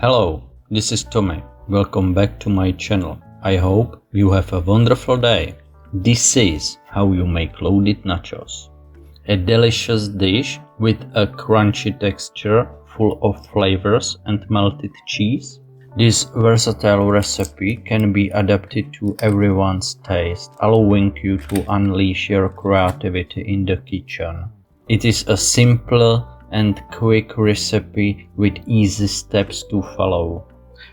Hello, this is Tommy. Welcome back to my channel. I hope you have a wonderful day. This is how you make loaded nachos. A delicious dish with a crunchy texture full of flavors and melted cheese. This versatile recipe can be adapted to everyone's taste, allowing you to unleash your creativity in the kitchen. It is a simple and quick recipe with easy steps to follow.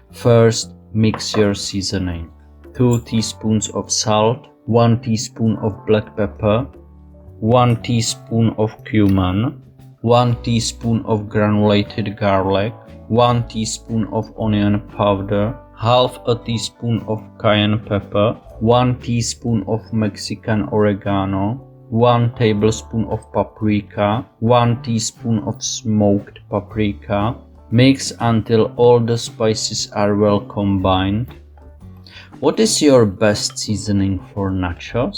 First, mix your seasoning. 2 teaspoons of salt, 1 teaspoon of black pepper, 1 teaspoon of cumin, 1 teaspoon of granulated garlic, 1 teaspoon of onion powder, half a teaspoon of cayenne pepper, 1 teaspoon of Mexican oregano, 1 tablespoon of paprika, 1 teaspoon of smoked paprika. Mix until all the spices are well combined. What is your best seasoning for nachos?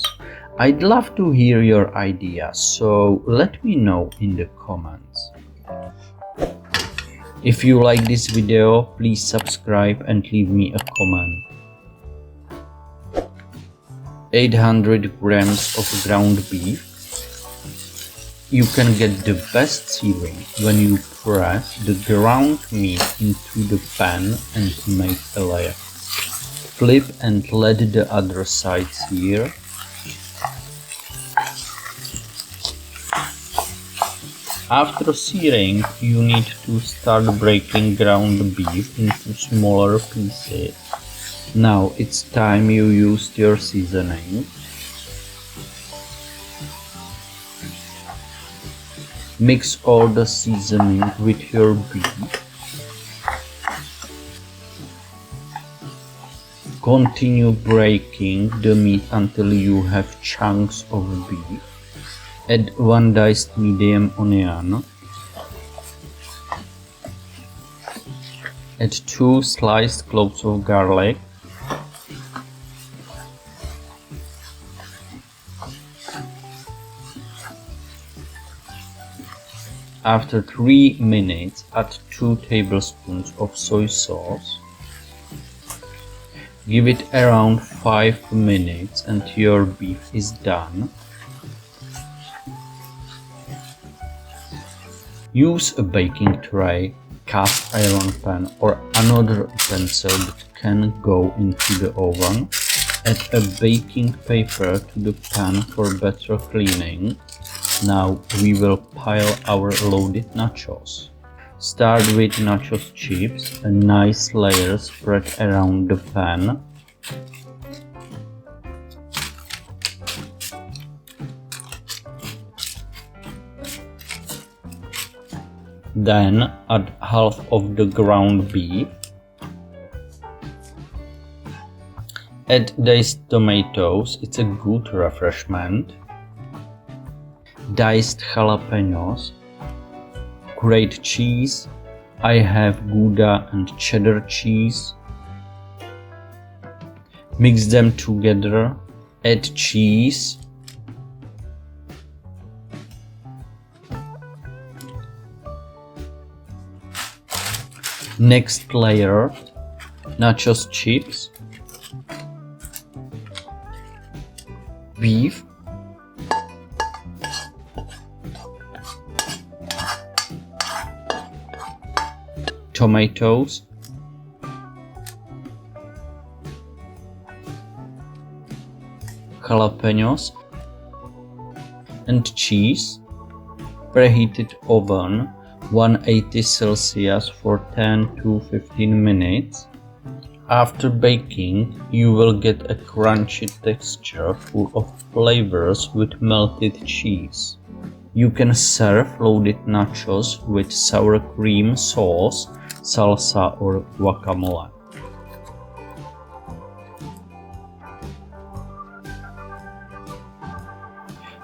I'd love to hear your ideas, so let me know in the comments. If you like this video, please subscribe and leave me a comment. 800 grams of ground beef. You can get the best searing when you press the ground meat into the pan and make a layer. Flip and let the other side sear. After searing, you need to start breaking ground beef into smaller pieces. Now it's time you used your seasoning. Mix all the seasoning with your beef. Continue breaking the meat until you have chunks of beef. Add 1 diced medium onion. Add 2 sliced cloves of garlic. After 3 minutes, add 2 tablespoons of soy sauce. Give it around 5 minutes and your beef is done. Use a baking tray, cast iron pan or another utensil that can go into the oven. Add a baking paper to the pan for better cleaning. Now we will pile our loaded nachos. Start with nachos chips, a nice layer spread around the pan. Then add half of the ground beef. Add diced tomatoes, it's a good refreshment. Diced jalapenos. Grate cheese. I have Gouda and cheddar cheese. Mix them together. Add cheese. Next layer, nachos chips, beef, tomatoes, jalapenos, and cheese. Preheated oven 180 Celsius for 10 to 15 minutes. After baking, you will get a crunchy texture full of flavors with melted cheese. You can serve loaded nachos with sour cream sauce, salsa or guacamole.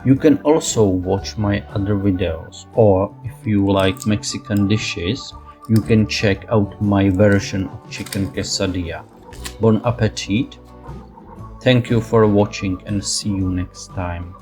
You can also watch my other videos, or if you like Mexican dishes, you can check out my version of chicken quesadilla. Bon appetit! Thank you for watching and see you next time.